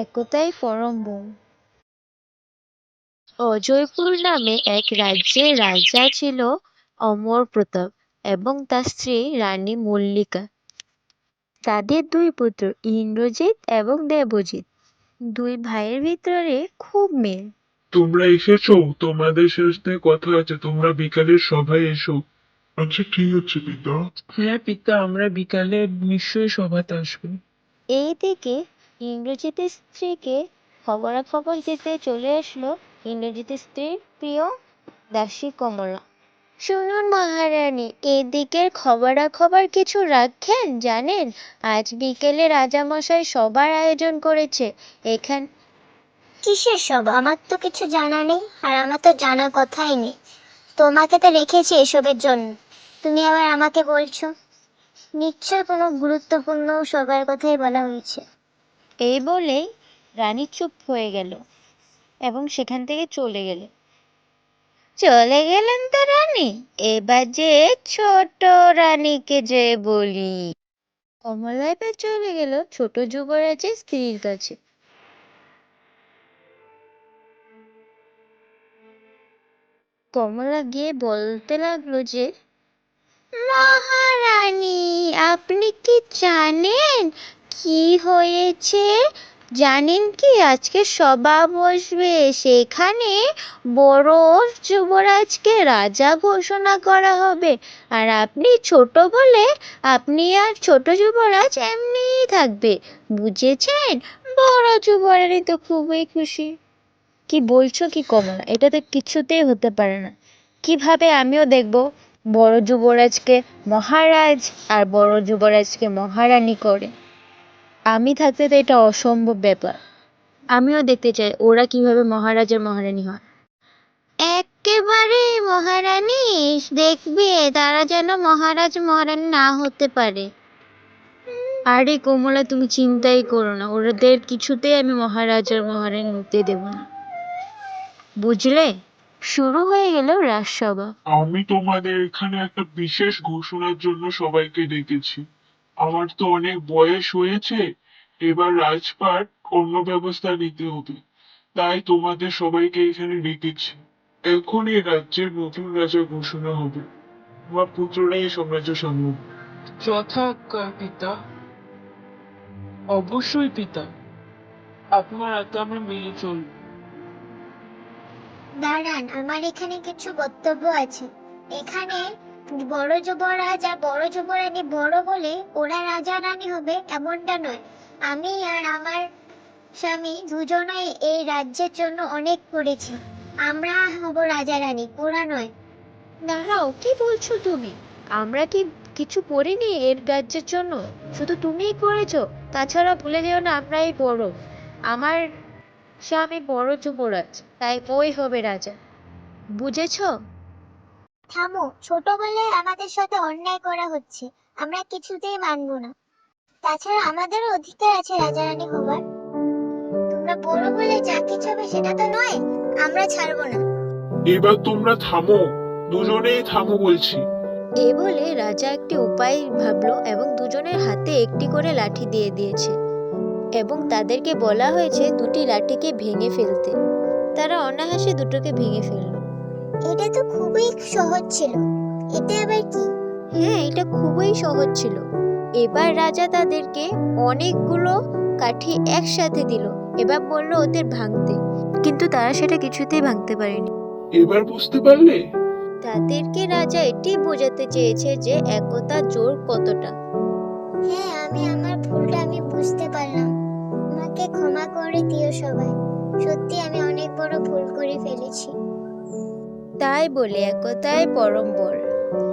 একতাই পরম বোন। অজয়পুর নামে এক রাজ্যের রাজা ছিল অমর প্রতাপ এবং তার স্ত্রী রানী মল্লিকা। তাদের দুই পুত্র ইন্দ্রজিৎ এবং দেবজিৎ। দুই ভাইয়ের ভিতরে খুব মিল। তোমরা এসেছো, তোমাদের সাথে কথা আছে, তোমরা বিকালের সভায় এসো। আচ্ছা ঠিক আছে পিতা। হ্যাঁ পিতা, আমরা বিকালে নিশ্চয়ই সভাতে আসবো। এইদিকে ইন্দ্রজিতের স্ত্রীকে খবরাখবর দিতে চলে আসলো ইন্দ্রজিতের স্ত্রীর প্রিয় দাসী কমলা। শুনুন মহারানী, এদিকের খবরাখবর কিছু রাখেন। জানেন, আজ বিকেলে রাজামশাই সবার আয়োজন করেছে। এখান কিসের সব? আমার তো কিছু জানা নেই, আর আমার তো জানার কথাই নেই। তোমাকে তো রেখেছি এসবের জন্য, তুমি আবার আমাকে বলছো? নিশ্চয় কোনো গুরুত্বপূর্ণ সবার কথাই বলা হয়েছে। এই বলেই রানী চুপ হয়ে গেল এবং সেখান থেকে চলে গেল। চলে গেলেন তো রানী, এবার যে ছোট রানীকে যে বলি। কমলা এবার চলে গেল ছোট যুবরাজের স্ত্রীর কাছে। কমলা গিয়ে বলতে লাগলো যে, মহারানী, আপনি কি জানেন কি হয়েছে? জানেন কি, আজকে সভা বসবে, সেখানে বড় যুবরাজকে রাজা ঘোষণা করা হবে। আর আপনি ছোট বলে আপনি আর ছোট যুবরাজ এমনিই থাকবে, বুঝেছেন? বড় যুবরানী তো খুবই খুশি। কি বলছো কি কমলা? এটা তো কিছুতেই হতে পারে না। কিভাবে আমিও দেখব বড় যুবরাজকে মহারাজ আর বড় যুবরাজকে মহারানী করে? আমি থাকতে তো এটা অসম্ভব ব্যাপার। আমিও দেখতে চাই ওরা কিভাবে মহারাজ আর মহারানী হয়। একেবারে মহারানী, দেখবে তারা যেন মহারাজ মহারানী না হতে পারে। আরে কমলা, তুমি চিন্তাই করো না, ওদের কিছুতেই আমি মহারাজ আর মহারানী হতে দেব না, বুঝলে? শুরু হয়ে গেল রাজসভা। আমি তোমাদের এখানে একটা বিশেষ ঘোষণার জন্য সবাইকে ডেকেছি। আমার তো অনেক বয়স হয়েছে, এবার রাজপাট অন্য ব্যবস্থা নিতে হবে, তাই তোমাদের সবাইকে এখানে ডেকেছি। এখন এই রাজ্যের নতুন রাজা ঘোষণা হবে। আমার পুত্ররাই এই সাম্রাজ্য সামলাবে। যথাজ্ঞা পিতা। অবশ্যই পিতা, আপনার আজ্ঞা আমরা মেনে চলব। দাঁড়ান, আমার এখানে কিছু বক্তব্য আছে। এখানে বড় যুবরাজ আর বড় যুবরানী বড় বলে ওরা রাজা রানী হবে এমনটা নয়। আমি আর আমার স্বামী দুজনেই এই রাজ্যের জন্য অনেক করেছি। আমরা হব রাজা রানী, ওরা নয়। দাঁড়াও, কি বলছো তুমি? আমরা কি কিছু করিনি এর রাজ্যের জন্য? শুধু তুমিই করেছো। তাছাড়া ভুলে যেও না, আমরাই বড়। আমার স্বামী বড় যুবরাজ, তাই ওই হবে রাজা, বুঝেছো? থামো, ছোটবেলায় আমাদের সাথে অন্যায় করা হচ্ছে, আমরা কিছুতেই মানবো না। তাছাড়া আমাদেরও অধিকার আছে রাজা রানী হবার। তোমরা বড় বলে যা কিছু হবে সেটা তো নয়, আমরা ছাড়বো না। এবার তোমরা থামো, দুজনেই থামো বলছি। এ বলে রাজা একটি উপায় ভাবলো এবং দুজনের হাতে একটি করে লাঠি দিয়ে দিয়েছে এবং তাদেরকে বলা হয়েছে দুটি লাঠিকে ভেঙে ফেলতে। তারা অনায়াসে দুটোকে ভেঙে ফেললো। এটা তো খুবই সহজ ছিল, এতে আবার কি? হ্যাঁ, এটা খুবই সহজ ছিল। এবার রাজা তাদেরকে অনেকগুলো কাঠি একসাথে দিল। এবার বলল ওদের ভাঙতে, কিন্তু তারা সেটা কিছুতেই ভাঙতে পারেনি। এবার বুঝতে পারলে? তাদেরকে রাজা এটি বোঝাতে চেয়েছে যে একতা জোর কতটা। হ্যাঁ, আমি আমার ভুলটা আমি বুঝতে পারলাম। আমাকে ক্ষমা করে দিও সবাই। সত্যি আমি অনেক বড় ভুল করে ফেলেছি। তাই বলে একতাই পরম বল।